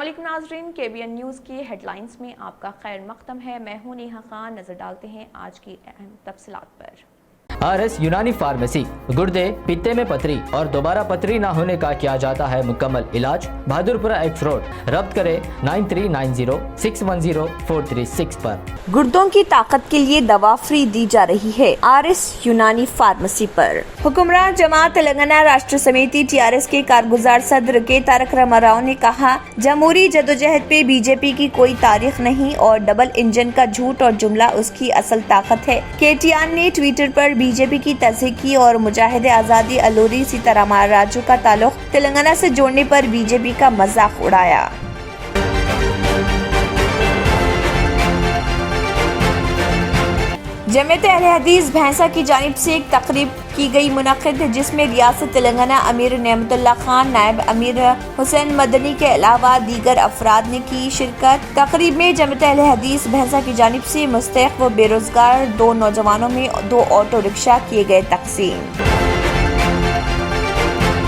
अस्सलाम वालेकुम नाज़रीन, KBN न्यूज़ की हेडलाइंस में आपका खैर मक़दम है। मैं हूं नेहा खान। नज़र डालते हैं आज की अहम तफसीलात पर। RS यूनानी फार्मेसी, गुर्दे, पित्ते में पथरी और दोबारा पथरी ना होने का किया जाता है मुकम्मल इलाज। Bahadurpura x road. रब्त करें 9390610436 पर। गुर्दों की ताकत के लिए दवा फ्री दी जा रही है RS यूनानी फार्मेसी पर। हुक्मरान जमात तेलंगाना राष्ट्र समिति TRS के कारगुजार सदर के तारक रामाराव ने कहा, जमहूरी जदोजहद पे बीजेपी की कोई तारीख नहीं और डबल इंजन का झूठ और जुमला उसकी असल ताकत है। KTR ने ट्विटर पर बीजेपी की तस्दीक की और मुजाहिदे आजादी अल्लूरी सीतारामा राजू का ताल्लुक तेलंगाना से जोड़ने पर बीजेपी का मजाक उड़ाया। जमात अहले हदीस भैंसा की जानिब से एक तकरीब की गई मुनक़िद, जिसमें रियासत तेलंगाना अमीर नेमतुल्लाह खान, नायब अमीर हुसैन मदनी के अलावा दीगर अफराद ने की शिरकत। तकरीब में जमात अहले हदीस भैंसा की जानिब से मुस्तहिक़ व बेरोजगार 2 नौजवानों में 2 ऑटो रिक्शा किए गए तक़सीम।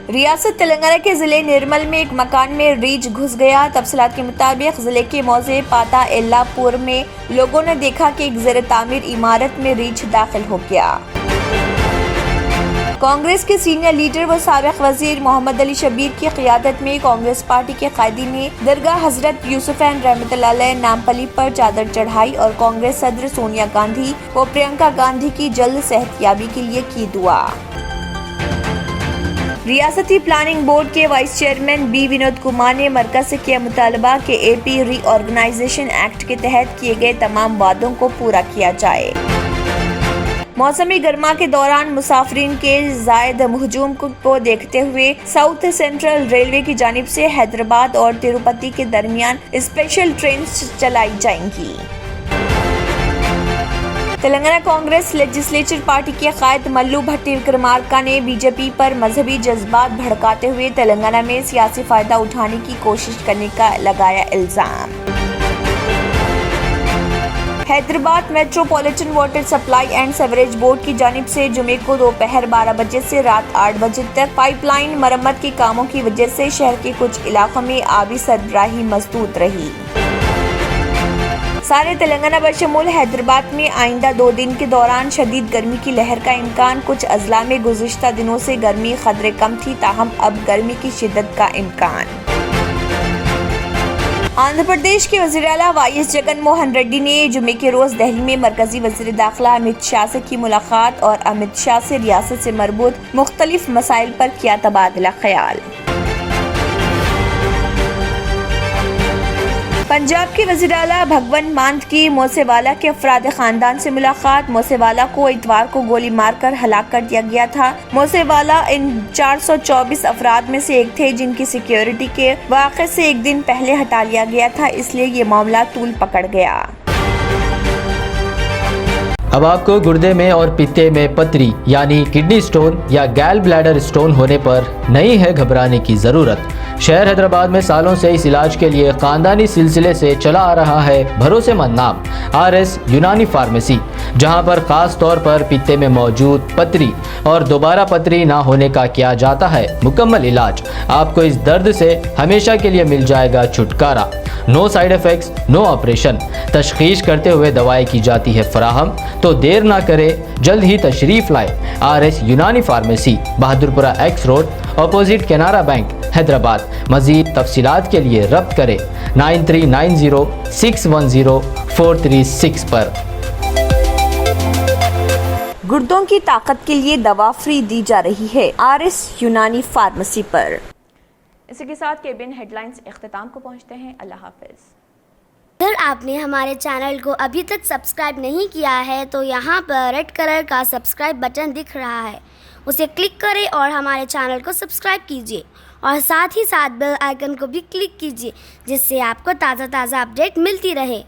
रियासत तेलंगाना के जिले निर्मल में एक मकान में रीछ घुस गया। तफसीलात के मुताबिक जिले के मौजे पाता एल्लापुर में लोगों ने देखा कि एक ज़ेर तामीर इमारत में रीछ दाखिल हो गया। कांग्रेस के सीनियर लीडर व साबिक़ वजीर मोहम्मद अली शब्बीर की क़ियादत में कांग्रेस पार्टी के कायदीन ने दरगाह हजरत यूसुफ़ैन रहमतुल्लाह अलैह नामपली पर चादर चढ़ाई और कांग्रेस सदर सोनिया गांधी व प्रियंका गांधी की जल्द सेहतयाबी के लिए की दुआ। रियासती प्लानिंग बोर्ड के vice chairman B Vinod Kumar ने मरकज से किया मुतालबा कि AP रीऑर्गेनाइजेशन एक्ट के तहत किए गए तमाम वादों को पूरा किया जाए। मौसमी गर्मा के दौरान मुसाफिरीन के ज़ायद हुजूम को देखते हुए साउथ सेंट्रल रेलवे की जानिब से हैदराबाद और तिरुपति के दरमियान स्पेशल ट्रेन चलाई जाएंगी। तेलंगाना कांग्रेस लेजिस्लेचर पार्टी के कायद मल्लू भट्टी विक्रमार्का ने बीजेपी पर मजहबी जज्बात भड़काते हुए तेलंगाना में सियासी फायदा उठाने की कोशिश करने का लगाया इल्जाम। Hyderabad metropolitan water supply and sewerage board की जानिब से जुमे को दोपहर 12 बजे से रात 8 बजे तक पाइपलाइन मरम्मत के कामों की वजह से शहर के कुछ इलाकों में आबी सरबराही मजबूत रही। सारे तेलंगाना बशमूल हैदराबाद में आइंदा 2 दिन के दौरान शदीद गर्मी की लहर का इम्कान। कुछ अजला में गुज़िश्ता दिनों से गर्मी खतरे कम थी, ताहम अब गर्मी की शिद्दत का इम्कान। आंध्र प्रदेश के वज़ीर आला YS जगन मोहन रेड्डी ने जुमे के रोज दिल्ली में मरकजी वज़ीर दाखिला अमित शाह से की मुलाकात और अमित शाह से रियासत से मरबूत मुख्तलिफ मसाइल पर किया तबादला ख्याल। पंजाब के वज़ीर आला भगवंत मान की मोसेवाला के अफराद खानदान से मुलाकात। मोसेवाला को इतवार को गोली मारकर हलाक कर दिया गया था। मोसेवाला इन 424 अफराद में से एक थे जिनकी सिक्योरिटी के वाक़े से एक दिन पहले हटा लिया गया था, इसलिए ये मामला तूल पकड़ गया। अब आपको गुर्दे में और पित्ते में पथरी यानी किडनी स्टोन या गैल ब्लैडर स्टोन होने पर नहीं है घबराने की ज़रूरत। शहर हैदराबाद में सालों से इस इलाज के लिए खानदानी सिलसिले से चला आ रहा है भरोसेमंद नाम RS यूनानी फार्मेसी, जहां पर खास तौर पर पित्ते में मौजूद पथरी और दोबारा पथरी ना होने का किया जाता है मुकम्मल इलाज। आपको इस दर्द से हमेशा के लिए मिल जाएगा छुटकारा। No side effects, no operation. तशखीस करते हुए दवाएं की जाती है फराहम, तो देर ना करे, जल्द ही तशरीफ लाए। RS यूनानी pharmacy, Bahadurpura x road, opposite Canara bank, Hyderabad. मज़ीद तफसीलात के लिए रब्त करें 9390610436 पर। गुर्दों की ताकत के लिए दवा फ्री दी जा रही है RS यूनानी फार्मेसी पर। इसी के साथ KBN हेडलाइंस इख्तिताम को पहुंचते हैं। अल्लाह हाफिज़। अगर आपने हमारे चैनल को अभी तक सब्सक्राइब नहीं किया है तो यहाँ पर रेड कलर का सब्सक्राइब बटन दिख रहा है, उसे क्लिक करें और हमारे चैनल को सब्सक्राइब कीजिए और साथ ही साथ बेल आइकन को भी क्लिक कीजिए, जिससे आपको ताज़ा अपडेट मिलती रहे।